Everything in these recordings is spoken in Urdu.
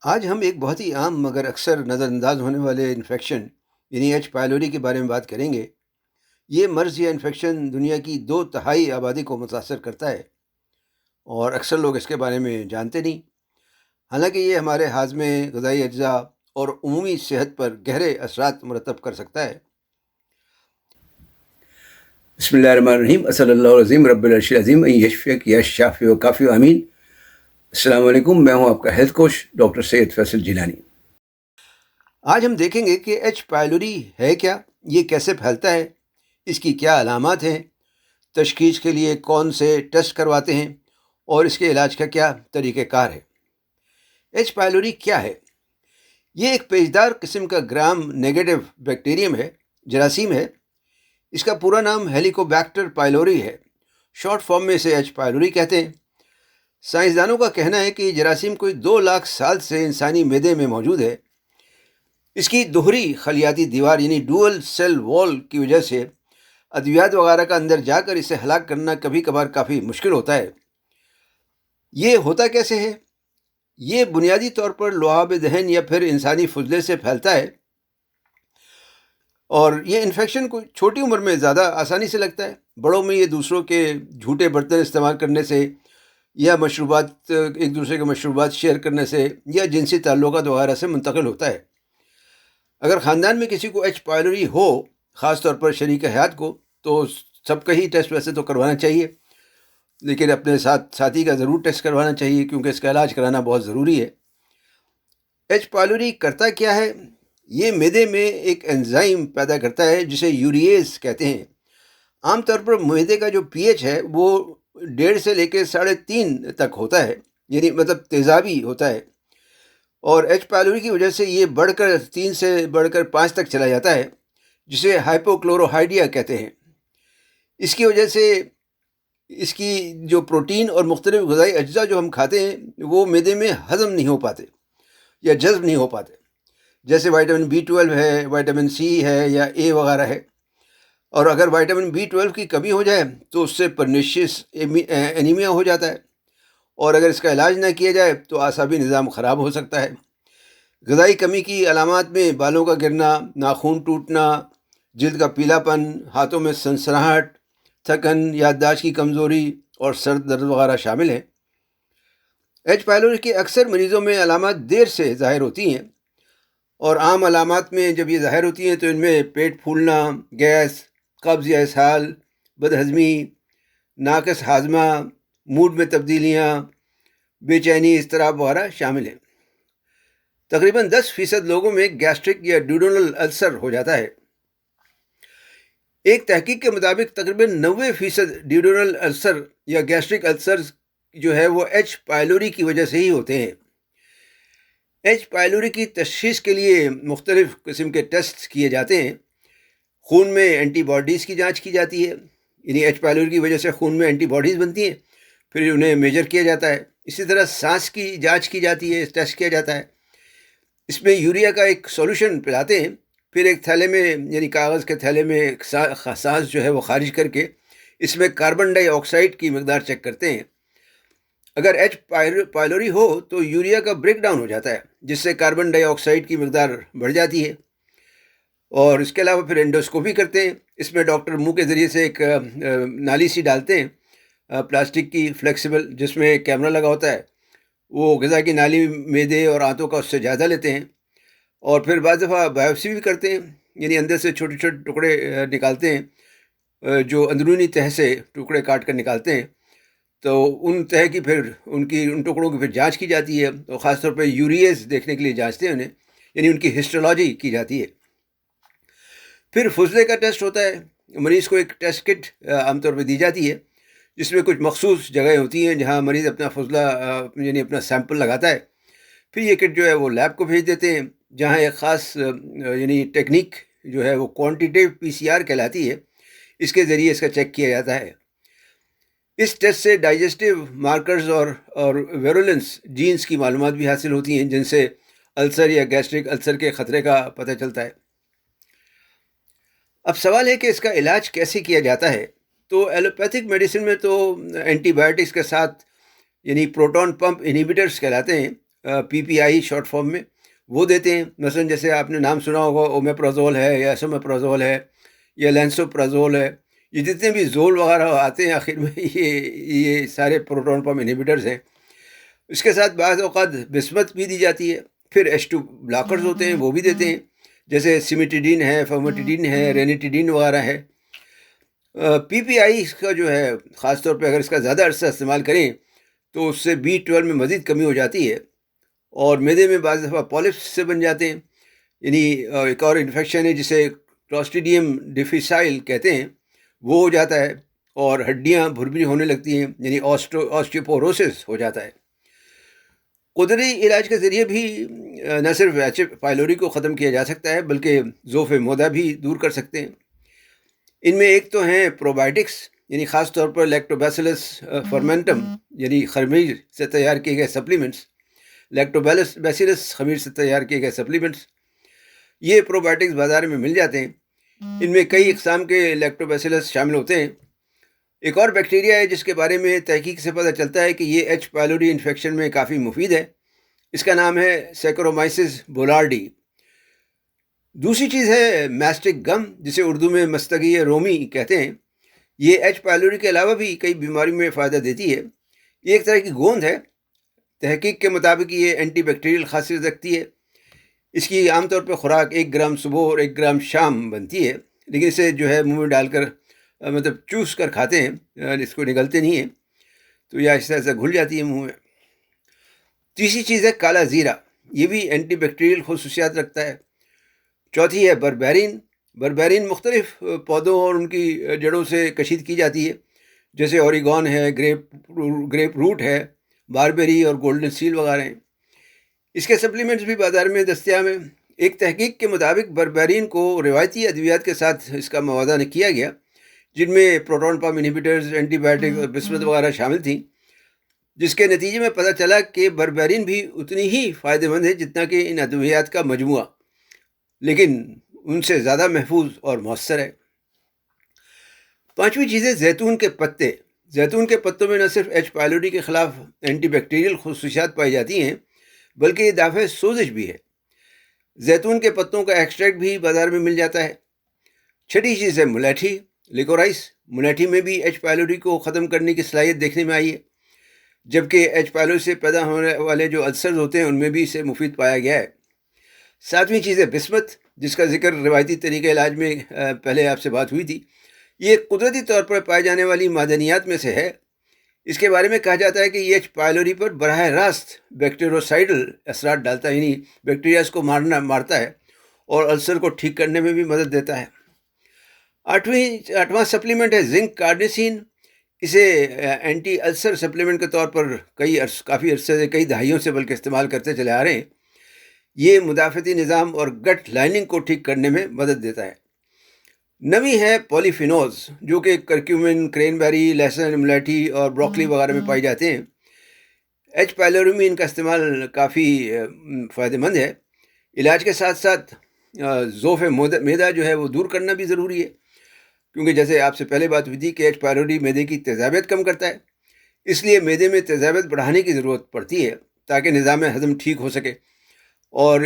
آج ہم ایک بہت ہی عام مگر اکثر نظر انداز ہونے والے انفیکشن یعنی ایچ پائلوری کے بارے میں بات کریں گے۔ یہ مرض یا انفیکشن دنیا کی 2/3 آبادی کو متاثر کرتا ہے اور اکثر لوگ اس کے بارے میں جانتے نہیں، حالانکہ یہ ہمارے ہاضمے، غذائی اجزاء اور عمومی صحت پر گہرے اثرات مرتب کر سکتا ہے۔ بسم اللہ الرحمن الرحیم، صلی اللہ العظیم رب العرش العظیم یشفیک یا شافی و کافی و امین۔ السلام علیکم، میں ہوں آپ کا ہیلتھ کوچ ڈاکٹر سید فیصل جیلانی۔ آج ہم دیکھیں گے کہ ایچ پائلوری ہے کیا، یہ کیسے پھیلتا ہے، اس کی کیا علامات ہیں، تشخیص کے لیے کون سے ٹیسٹ کرواتے ہیں اور اس کے علاج کا کیا طریقہ کار ہے۔ ایچ پائلوری کیا ہے؟ یہ ایک پیچیدہ قسم کا گرام نیگیٹو بیکٹیریم ہے، جراثیم ہے۔ اس کا پورا نام ہیلیکوبیکٹر پائلوری ہے، شارٹ فارم میں اسے ایچ پائلوری کہتے ہیں۔ سائنسدانوں کا کہنا ہے کہ یہ جراثیم کوئی 2 لاکھ سال سے انسانی معدے میں موجود ہے۔ اس کی دوہری خلیاتی دیوار یعنی ڈوئل سیل وال کی وجہ سے ادویات وغیرہ کا اندر جا کر اسے ہلاک کرنا کبھی کبھار کافی مشکل ہوتا ہے۔ یہ ہوتا کیسے ہے؟ یہ بنیادی طور پر لعاب دہن یا پھر انسانی فضلے سے پھیلتا ہے، اور یہ انفیکشن کو چھوٹی عمر میں زیادہ آسانی سے لگتا ہے۔ بڑوں میں یہ دوسروں کے جھوٹے برتن استعمال کرنے سے یا مشروبات، ایک دوسرے کے مشروبات شیئر کرنے سے یا جنسی تعلقات وغیرہ سے منتقل ہوتا ہے۔ اگر خاندان میں کسی کو ایچ پائلوری ہو، خاص طور پر شریک حیات کو، تو سب کا ہی ٹیسٹ ویسے تو کروانا چاہیے، لیکن اپنے ساتھی کا ضرور ٹیسٹ کروانا چاہیے کیونکہ اس کا علاج کرانا بہت ضروری ہے۔ ایچ پائلوری کرتا کیا ہے؟ یہ معدے میں ایک انزائم پیدا کرتا ہے جسے یوریز کہتے ہیں۔ عام طور پر معدے کا جو پی ایچ ہے وہ 1.5 سے لے کے 3.5 تک ہوتا ہے، یعنی مطلب تیزابی ہوتا ہے، اور ایچ پائلوری کی وجہ سے یہ بڑھ کر 3 سے بڑھ کر 5 تک چلا جاتا ہے، جسے ہائپوکلوروہائیڈیا کہتے ہیں۔ اس کی وجہ سے اس کی جو پروٹین اور مختلف غذائی اجزاء جو ہم کھاتے ہیں وہ معدے میں ہضم نہیں ہو پاتے یا جذب نہیں ہو پاتے، جیسے وائٹامن B12 ہے، وائٹامن C ہے یا A وغیرہ ہے۔ اور اگر وائٹامن B12 کی کمی ہو جائے تو اس سے پرنیشیس اینیمیا ہو جاتا ہے، اور اگر اس کا علاج نہ کیا جائے تو اعصابی نظام خراب ہو سکتا ہے۔ غذائی کمی کی علامات میں بالوں کا گرنا، ناخن ٹوٹنا، جلد کا پیلا پن، ہاتھوں میں سنسناہٹ، تھکن، یادداشت کی کمزوری اور سر درد وغیرہ شامل ہیں۔ ایچ پائلوری کے اکثر مریضوں میں علامات دیر سے ظاہر ہوتی ہیں، اور عام علامات میں جب یہ ظاہر ہوتی ہیں تو ان میں پیٹ پھولنا، گیس، قبض یا اسہال، بدہضمی، ناقص ہاضمہ، موڈ میں تبدیلیاں، بے چینی، اضطراب وغیرہ شامل ہیں۔ تقریباً 10% لوگوں میں گیسٹرک یا ڈیوڈینل السر ہو جاتا ہے۔ ایک تحقیق کے مطابق تقریباً 90% ڈیوڈینل السر یا گیسٹرک السر جو ہے وہ ایچ پائلوری کی وجہ سے ہی ہوتے ہیں۔ ایچ پائلوری کی تشخیص کے لیے مختلف قسم کے ٹیسٹ کیے جاتے ہیں۔ خون میں اینٹی باڈیز کی جانچ کی جاتی ہے، یعنی ایچ پائلوری کی وجہ سے خون میں اینٹی باڈیز بنتی ہیں، پھر انہیں میجر کیا جاتا ہے۔ اسی طرح سانس کی جانچ کی جاتی ہے، ٹیسٹ کیا جاتا ہے۔ اس میں یوریا کا ایک سولوشن پلاتے ہیں، پھر ایک تھیلے میں یعنی کاغذ کے تھیلے میں سانس جو ہے وہ خارج کر کے اس میں کاربن ڈائی آکسائڈ کی مقدار چیک کرتے ہیں۔ اگر ایچ پائلوری ہو تو یوریا کا بریک ڈاؤن ہو جاتا ہے، جس سے کاربن ڈائی آکسائڈ کی مقدار بڑھ جاتی ہے، اور اس کے علاوہ پھر انڈوسکوپی کرتے ہیں۔ اس میں ڈاکٹر منہ کے ذریعے سے ایک نالی سی ڈالتے ہیں، پلاسٹک کی فلیکسیبل، جس میں کیمرہ لگا ہوتا ہے۔ وہ غذا کی نالی معدے اور آنتوں کا اس سے جائزہ لیتے ہیں، اور پھر بعض دفعہ بایوپسی بھی کرتے ہیں، یعنی اندر سے چھوٹے چھوٹے ٹکڑے نکالتے ہیں، جو اندرونی تہہ سے ٹکڑے کاٹ کر نکالتے ہیں۔ تو ان تہہ کی پھر ان ٹکڑوں کی پھر جانچ کی جاتی ہے، اور خاص طور پہ یوریز دیکھنے کے لیے جانچتے ہیں انہیں، یعنی ان کی ہسٹولوجی کی جاتی ہے۔ پھر فضلے کا ٹیسٹ ہوتا ہے۔ مریض کو ایک ٹیسٹ کٹ عام طور پہ دی جاتی ہے، جس میں کچھ مخصوص جگہیں ہوتی ہیں جہاں مریض اپنا فضلہ یعنی اپنا سیمپل لگاتا ہے۔ پھر یہ کٹ جو ہے وہ لیب کو بھیج دیتے ہیں، جہاں ایک خاص یعنی ٹیکنیک جو ہے وہ کوانٹیٹیو PCR کہلاتی ہے، اس کے ذریعے اس کا چیک کیا جاتا ہے۔ اس ٹیسٹ سے ڈائجسٹیو مارکرز اور ویرولنس جینز کی معلومات بھی حاصل ہوتی ہیں، جن سے السر یا گیسٹرک السر کے خطرے کا پتہ چلتا ہے۔ اب سوال ہے کہ اس کا علاج کیسے کیا جاتا ہے؟ تو ایلوپیتھک میڈیسن میں تو اینٹی بائیوٹکس کے ساتھ یعنی پروٹون پمپ انہیبیٹرز کہلاتے ہیں، پی پی آئی شارٹ فارم میں، وہ دیتے ہیں. مثلا جیسے آپ نے نام سنا ہوگا اومیپرازول ہے یا اسومیپرازول ہے یا لینسوپرازول ہے. یہ جتنے بھی زول وغیرہ آتے ہیں آخر میں یہ سارے پروٹون پمپ انہیبیٹرز ہیں. اس کے ساتھ بعض اوقات بسمت بھی دی جاتی ہے. پھر H2 بلاکرز ہوتے ہیں، وہ بھی دیتے ہیں، جیسے سیمیٹیڈین ہے، فاموٹیڈین ہے، رینیٹیڈین وغیرہ ہے. پی پی آئی کا جو ہے خاص طور پہ اگر اس کا زیادہ عرصہ استعمال کریں تو اس سے B12 میں مزید کمی ہو جاتی ہے اور معدے میں بعض دفعہ پالپس سے بن جاتے ہیں. یعنی ایک اور انفیکشن ہے جسے کلاسٹریڈیم ڈیفیسائل کہتے ہیں، وہ ہو جاتا ہے اور ہڈیاں بھربھری ہونے لگتی ہیں، یعنی آسٹیوپوروسس ہو جاتا ہے. قدرتی علاج کے ذریعے بھی نہ صرف ایچ پائلوری کو ختم کیا جا سکتا ہے بلکہ ذوف مودہ بھی دور کر سکتے ہیں. ان میں ایک تو ہیں پروبائیوٹکس، یعنی خاص طور پر لیکٹوبیسیلس فرمنٹم یعنی خمیر سے تیار کیے گئے سپلیمنٹس، لیکٹوبیسیلس خمیر سے تیار کیے گئے سپلیمنٹس. یہ پروبائیوٹکس بازار میں مل جاتے ہیں. ان میں کئی اقسام کے لیکٹوبیسیلس شامل ہوتے ہیں. ایک اور بیکٹیریا ہے جس کے بارے میں تحقیق سے پتہ چلتا ہے کہ یہ ایچ پائلوری انفیکشن میں کافی مفید ہے. اس کا نام ہے سیکرومائسس بولاردی. دوسری چیز ہے میسٹک گم، جسے اردو میں مستگی رومی کہتے ہیں. یہ ایچ پائلوری کے علاوہ بھی کئی بیماریوں میں فائدہ دیتی ہے. یہ ایک طرح کی گوند ہے. تحقیق کے مطابق یہ اینٹی بیکٹیریل خاصیت رکھتی ہے. اس کی عام طور پہ خوراک 1 گرام صبح اور 1 گرام شام بنتی ہے، لیکن اسے جو ہے منہ میں ڈال کر مطلب چوس کر کھاتے ہیں، اس کو نگلتے نہیں ہیں، تو یہ آہستہ آہستہ گھل جاتی ہے منہ میں. تیسری چیز ہے کالا زیرہ. یہ بھی اینٹی بیکٹیریل خصوصیات رکھتا ہے. چوتھی ہے بربیرین. بربیرین مختلف پودوں اور ان کی جڑوں سے کشید کی جاتی ہے، جیسے اوریگون ہے، گریپ روٹ ہے، باربیری اور گولڈن سیل وغیرہ ہیں. اس کے سپلیمنٹس بھی بازار میں دستیاب ہیں. ایک تحقیق کے مطابق بربیرین کو روایتی ادویات کے ساتھ اس کا موازنہ کیا گیا، جن میں proton pump inhibitors, antibiotic اور بسمت وغیرہ شامل تھیں، جس کے نتیجے میں پتہ چلا کہ بربیرین بھی اتنی ہی فائدہ مند ہے جتنا کہ ان ادویات کا مجموعہ، لیکن ان سے زیادہ محفوظ اور مؤثر ہے. پانچویں چیز ہے زیتون کے پتے. زیتون کے پتوں میں نہ صرف ایچ پائلوری کے خلاف اینٹی بیکٹیریل خصوصیات پائی جاتی ہیں بلکہ یہ دافع سوزش بھی ہے. زیتون کے پتوں کا ایکسٹریکٹ بھی بازار میں مل جاتا ہے. چھٹی چیز ہے ملیٹھی، لیکورائس. ملیٹھی میں بھی ایچ پائلوری کو ختم کرنے کی صلاحیت دیکھنے میں آئی ہے، جبکہ ایچ پائلوری سے پیدا ہونے والے جو السرز ہوتے ہیں ان میں بھی اسے مفید پایا گیا ہے. ساتویں چیز ہے بسمت، جس کا ذکر روایتی طریقہ علاج میں پہلے آپ سے بات ہوئی تھی. یہ قدرتی طور پر پائے جانے والی معدنیات میں سے ہے. اس کے بارے میں کہا جاتا ہے کہ یہ ایچ پائلوری پر براہ راست بیکٹیروسائڈل اثرات ڈالتا ہے، یعنی بیکٹیریاز کو مارتا ہے اور السر کو ٹھیک کرنے میں بھی مدد دیتا ہے. آٹھواں سپلیمنٹ ہے زنک کارنیسین. اسے اینٹی السر سپلیمنٹ کے طور پر کافی عرصے سے، کئی دہائیوں سے بلکہ استعمال کرتے چلے آ رہے ہیں. یہ مدافعتی نظام اور گٹ لائننگ کو ٹھیک کرنے میں مدد دیتا ہے. نویں ہے پولیفینوز، جو کہ کرکیومن، کرین بیری، لہسن، ملیٹھی اور بروکلی وغیرہ میں پائی جاتے ہیں. ایچ پائلوری میں ان کا استعمال کافی فائدہ مند ہے. علاج کے ساتھ ساتھ ذوف معدہ جو ہے وہ دور کرنا بھی ضروری ہے، کیونکہ جیسے آپ سے پہلے بات ہوئی تھی کہ ایچ پائلوری معدے کی تیزابیت کم کرتا ہے. اس لیے معدے میں تیزابیت بڑھانے کی ضرورت پڑتی ہے تاکہ نظام ہضم ٹھیک ہو سکے. اور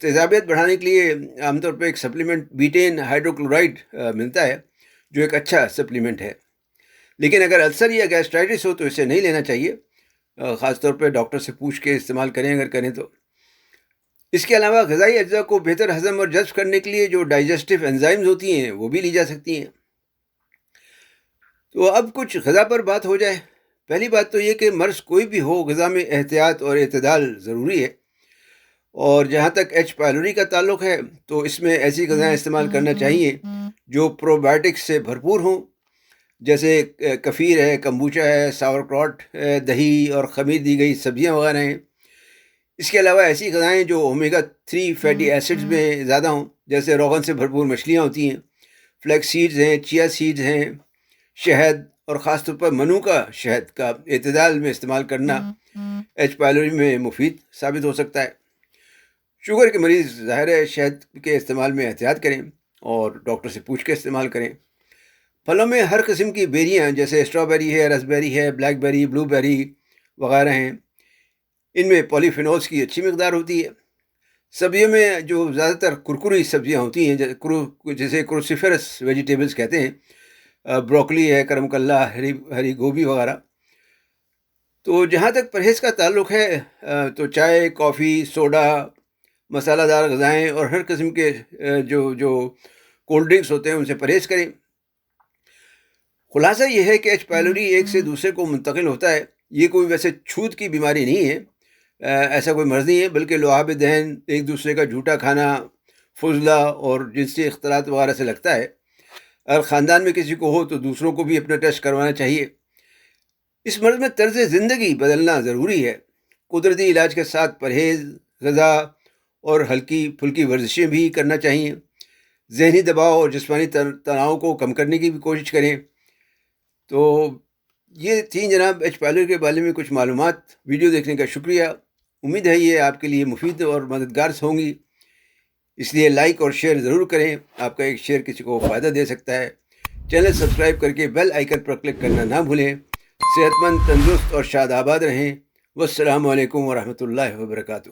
تیزابیت بڑھانے کے لیے عام طور پہ ایک سپلیمنٹ بیٹین ہائیڈروکلورائڈ ملتا ہے، جو ایک اچھا سپلیمنٹ ہے. لیکن اگر السر یا گیسٹرائٹس ہو تو اسے نہیں لینا چاہیے. خاص طور پہ ڈاکٹر سے پوچھ کے استعمال کریں اگر کریں تو. اس کے علاوہ غذائی اجزاء کو بہتر ہضم اور جذب کرنے کے لیے جو ڈائجسٹو انزائمز ہوتی ہیں وہ بھی لی جا سکتی ہیں. تو اب کچھ غذا پر بات ہو جائے. پہلی بات تو یہ کہ مرض کوئی بھی ہو، غذا میں احتیاط اور اعتدال ضروری ہے. اور جہاں تک ایچ پائلوری کا تعلق ہے تو اس میں ایسی غذائیں استعمال کرنا چاہیے جو پروبائیوٹکس سے بھرپور ہوں، جیسے کفیر ہے، کمبوچا ہے، ساورکراٹ ہے، دہی اور خمیر دی گئی سبزیاں وغیرہ ہیں. اس کے علاوہ ایسی غذائیں جو اومیگا 3 فیٹی ایسڈز میں زیادہ ہوں، جیسے روغن سے بھرپور مچھلیاں ہوتی ہیں، فلیکس سیڈز ہیں، چیا سیڈز ہیں، شہد اور خاص طور پر منو کا شہد کا اعتدال میں استعمال کرنا ایچ پائلوری میں مفید ثابت ہو سکتا ہے. شوگر کے مریض ظاہر ہے شہد کے استعمال میں احتیاط کریں اور ڈاکٹر سے پوچھ کے استعمال کریں. پھلوں میں ہر قسم کی بیریاں جیسے اسٹرابیری ہے، رسبیری ہے، بلیک بیری، بلو بیری وغیرہ ہیں. ان میں پولیفینولز کی اچھی مقدار ہوتی ہے۔ سبزیوں میں جو زیادہ تر کرکری سبزیاں ہوتی ہیں جیسے کروسیفرس ویجیٹیبلز کہتے ہیں، بروکلی ہے، کرم کلہ، ہری گوبھی وغیرہ، تو جہاں تک پرہیز کا تعلق ہے تو چائے، کافی، سوڈا، مسالہ دار غذائیں اور ہر قسم کے جو کولڈ ڈرنکس ہوتے ہیں ان سے پرہیز کریں۔ خلاصہ یہ ہے کہ ایچ پائلوری ایک سے دوسرے کو منتقل ہوتا ہے۔ یہ کوئی ویسے چھوت کی بیماری نہیں ہے، ایسا کوئی مرض نہیں ہے، بلکہ لعاب دہن، ایک دوسرے کا جھوٹا کھانا، فضلہ اور جنسی اختلاط وغیرہ سے لگتا ہے۔ اگر خاندان میں کسی کو ہو تو دوسروں کو بھی اپنا ٹیسٹ کروانا چاہیے۔ اس مرض میں طرز زندگی بدلنا ضروری ہے۔ قدرتی علاج کے ساتھ پرہیز، غذا اور ہلکی پھلکی ورزشیں بھی کرنا چاہیے۔ ذہنی دباؤ اور جسمانی تناؤ کو کم کرنے کی بھی کوشش کریں۔ تو یہ تھیں جناب ایچ پائلوری کے بارے میں کچھ معلومات۔ ویڈیو دیکھنے کا شکریہ۔ امید ہے یہ آپ کے لیے مفید اور مددگار ہوں گی، اس لیے لائک اور شیئر ضرور کریں۔ آپ کا ایک شیئر کسی کو فائدہ دے سکتا ہے۔ چینل سبسکرائب کر کے بیل آئیکن پر کلک کرنا نہ بھولیں۔ صحت مند، تندرست اور شاد آباد رہیں۔ والسلام علیکم ورحمۃ اللہ وبرکاتہ۔